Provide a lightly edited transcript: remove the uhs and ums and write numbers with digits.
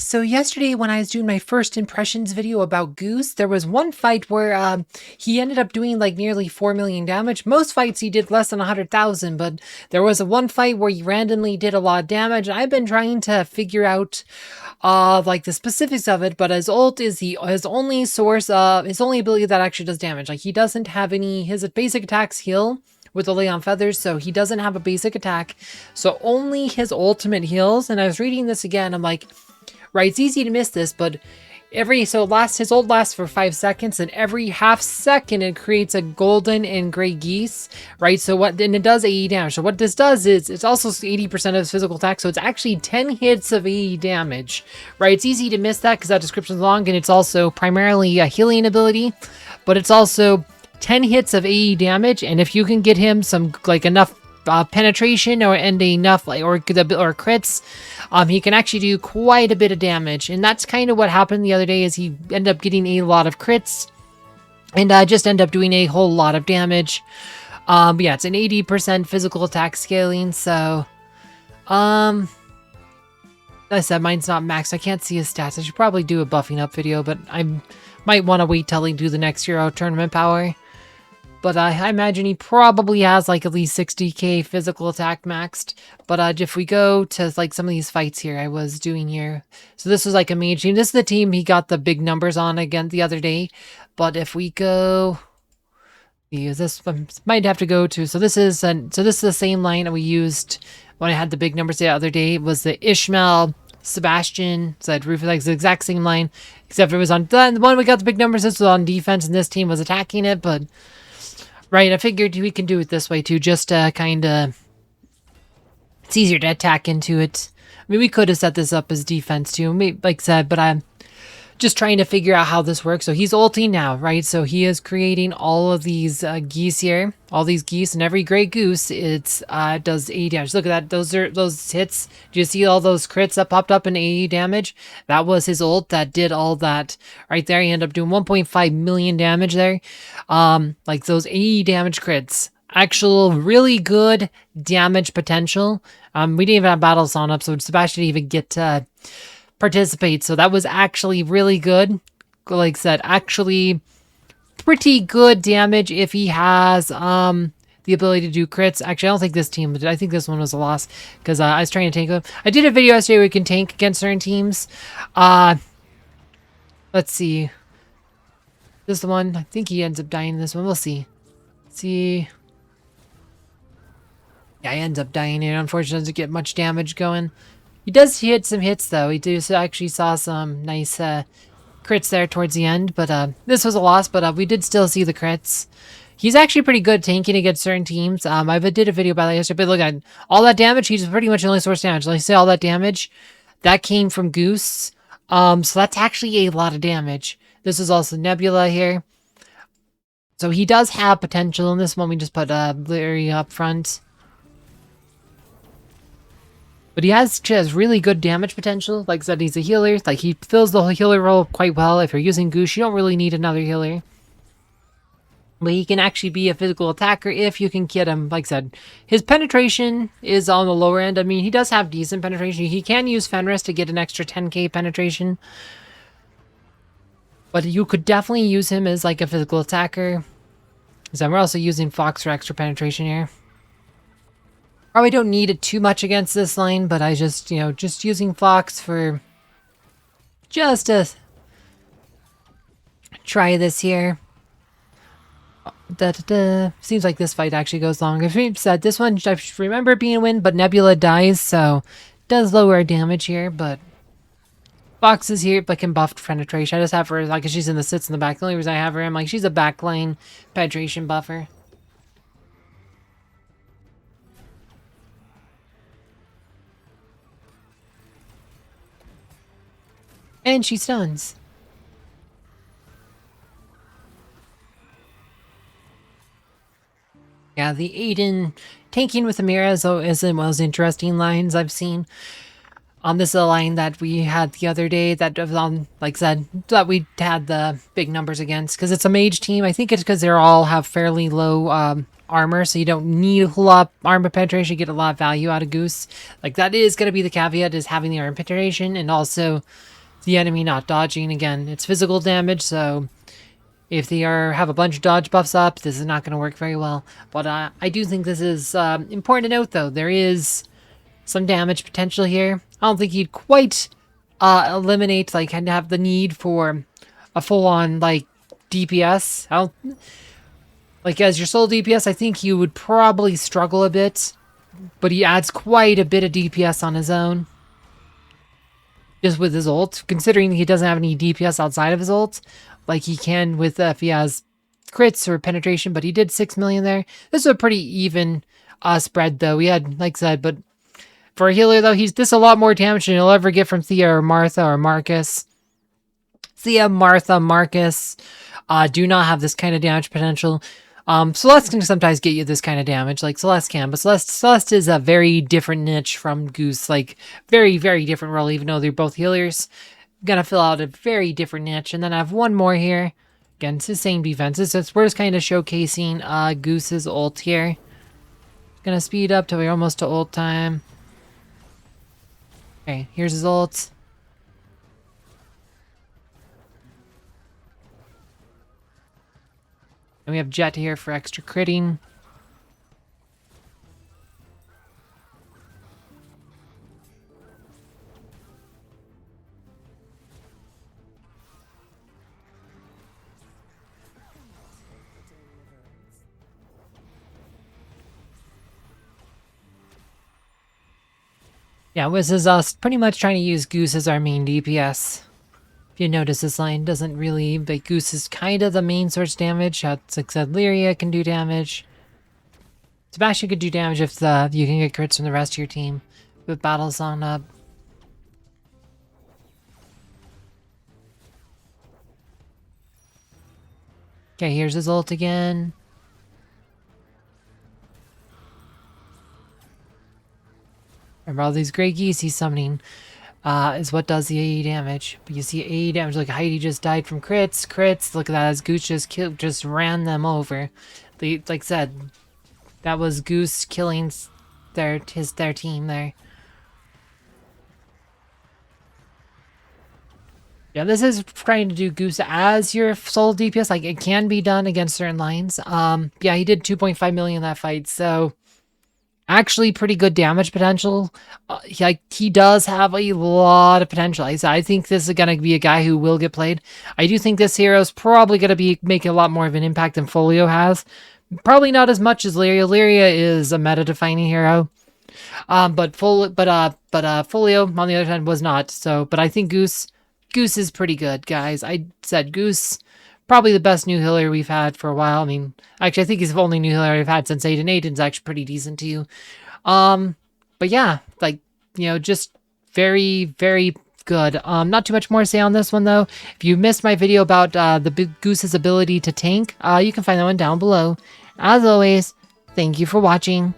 So yesterday when I was doing my first impressions video about Guus, there was one fight where he ended up doing like nearly 4 million damage. Most fights he did less than 100,000, but there was a one fight where he randomly did a lot of damage. I've been trying to figure out like the specifics of it, but his ult is his only source his only ability that actually does damage. Like he doesn't have any, his basic attacks heal with the Lay on Feathers, so he doesn't have a basic attack. So only his ultimate heals. And I was reading this again, I'm like, right, it's easy to miss this, but his ult lasts for 5 seconds, and every half second it creates a golden and gray geese, right? And it does AE damage. So what this does is it's also 80% of his physical attack, so it's actually 10 hits of AE damage, right? It's easy to miss that because that description's long, and it's also primarily a healing ability, but it's also 10 hits of AE damage, and if you can get him some like enough penetration or enough or crits, he can actually do quite a bit of damage. And that's kind of what happened the other day, is he ended up getting a lot of crits and just end up doing a whole lot of damage. But yeah, it's an 80% physical attack scaling, so like I said, mine's not maxed. I can't see his stats. I should probably do a buffing up video, but I might want to wait till he do the next Euro tournament power. But I imagine he probably has like at least 60k physical attack maxed. But if we go to like some of these fights here I was doing here. So this was like a mage team. This is the team he got the big numbers on again the other day. But if we go... this might have to go to... So this is the same line that we used when I had the big numbers the other day. It was the Ishmael, Sebastian, so I'd reflex the exact same line. Except it was on... The one we got the big numbers, this was on defense, and this team was attacking it, but... Right, I figured we can do it this way too, just kind of... It's easier to attack into it. I mean, we could have set this up as defense too, like I said, but I'm just trying to figure out how this works. So he's ulting now, right? So he is creating all of these geese here, all these geese, and every gray goose, it's does AE damage. Look at that, those hits. Do you see all those crits that popped up in AE damage? That was his ult that did all that right there. He ended up doing 1.5 million damage there. Like those AE damage crits, actual really good damage potential. We didn't even have battles on up, so Sebastian didn't even get to participate, so that was actually really good. Like I said, actually pretty good damage if he has the ability to do crits. Actually, I don't think this team did. I think this one was a loss because I was trying to tank him. I did a video yesterday where we can tank against certain teams. Let's see. This is the one. I think he ends up dying in this one. We'll see. See. Yeah, he ends up dying here. Unfortunately, doesn't get much damage going. He does hit some hits, though. He actually saw some nice crits there towards the end. But this was a loss, but we did still see the crits. He's actually pretty good tanking against certain teams. I did a video about that yesterday, but look at all that damage. He's pretty much the only source damage. Like I say, all that damage, that came from Guus. So that's actually a lot of damage. This is also Nebula here. So he does have potential in this one. We just put Larry up front. But he has really good damage potential. Like I said, he's a healer. Like, he fills the healer role quite well. If you're using Guus, you don't really need another healer. But he can actually be a physical attacker if you can get him. Like I said, his penetration is on the lower end. I mean, he does have decent penetration. He can use Fenris to get an extra 10k penetration. But you could definitely use him as like a physical attacker. So we're also using Fox for extra penetration here. Probably don't need it too much against this line, but I just, just using Fox for just to try this here. Seems like this fight actually goes long. As we said, this one, I remember it being a win, but Nebula dies, so it does lower our damage here, but Fox is here, but can buff penetration. I just have her, like, she's in the sits in the back. The only reason I have her, I'm like, she's a backline penetration buffer. And she stuns. Yeah, the Aiden tanking with Amira is one of those interesting lines I've seen. This is a line that we had the other day that, like I said, that we had the big numbers against. Because it's a mage team. I think it's because they all have fairly low armor, so you don't need a whole lot of armor penetration to get a lot of value out of Guus. Like, that is going to be the caveat, is having the armor penetration, and also the enemy not dodging. Again, it's physical damage, so if they have a bunch of dodge buffs up, this is not going to work very well. But I do think this is important to note, though. There is some damage potential here. I don't think he'd quite eliminate, like, and have the need for a full-on, like, DPS. Like, as your sole DPS, I think you would probably struggle a bit. But he adds quite a bit of DPS on his own. Just with his ult. Considering he doesn't have any DPS outside of his ult. Like he can with if he has crits or penetration. But he did 6 million there. This is a pretty even spread, though. We had, like I said, but for a healer, though, this is a lot more damage than he'll ever get from Thea or Martha or Marcus. Thea, Martha, Marcus do not have this kind of damage potential. Celeste can sometimes get you this kind of damage, like Celeste can, but Celeste is a very different niche from Guus, like very, very different role, even though they're both healers. Gonna fill out a very different niche, and then I have one more here. Again, it's the same defenses, so we're just kind of showcasing Guus's ult here. Gonna speed up till we're almost to ult time. Okay, here's his ult. And we have Jet here for extra critting. Yeah, this is us pretty much trying to use Guus as our main DPS. If you notice, this line doesn't really, but Guus is kind of the main source damage. Like I said, Lyria can do damage. Sebastian could do damage if you can get crits from the rest of your team. But battle's on up. Okay, here's his ult again. Remember all these Grey Geese he's summoning is what does the AE damage. But you see AE damage, like Heidi just died from crits. Look at that, as Guus just ran them over. Like I said, that was Guus killing their team there. Yeah, this is trying to do Guus as your sole DPS. Like, it can be done against certain lines. Yeah, he did 2.5 million in that fight, so actually pretty good damage potential. He does have a lot of potential. I think this is going to be a guy who will get played. I do think this hero is probably going to be making a lot more of an impact than Folio has. Probably not as much as Lyria. Lyria is a meta-defining hero. But Folio, on the other hand, was not. So, but I think Guus is pretty good, guys. I said Guus, probably the best new healer we've had for a while. I mean, actually, I think he's the only new healer I've had since Aiden. Aiden's actually pretty decent too. But yeah, like, you know, just very, very good. Not too much more to say on this one, though. If you missed my video about the big Guus's ability to tank, you can find that one down below. As always, thank you for watching.